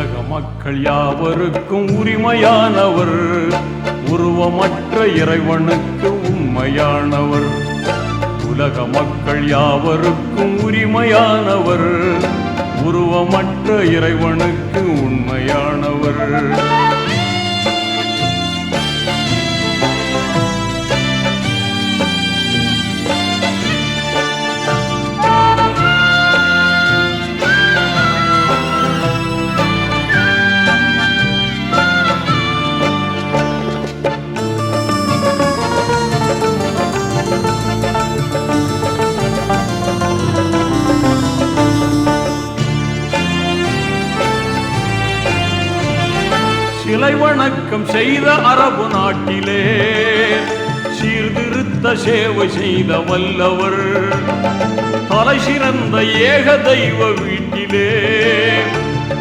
உலக மக்கள் யாவருக்கும் உரிமையானவர், உருவமற்ற இறைவனுக்கு உண்மையானவர். உலக மக்கள் யாவருக்கும் உரிமையானவர், உருவமற்ற இறைவனுக்கு உண்மையானவர். சிலை வணக்கம் செய்த அரபு நாட்டிலே சீர்திருத்த சேவை செய்த வல்லவர், தலை சிறந்த ஏக தெய்வ வீட்டிலே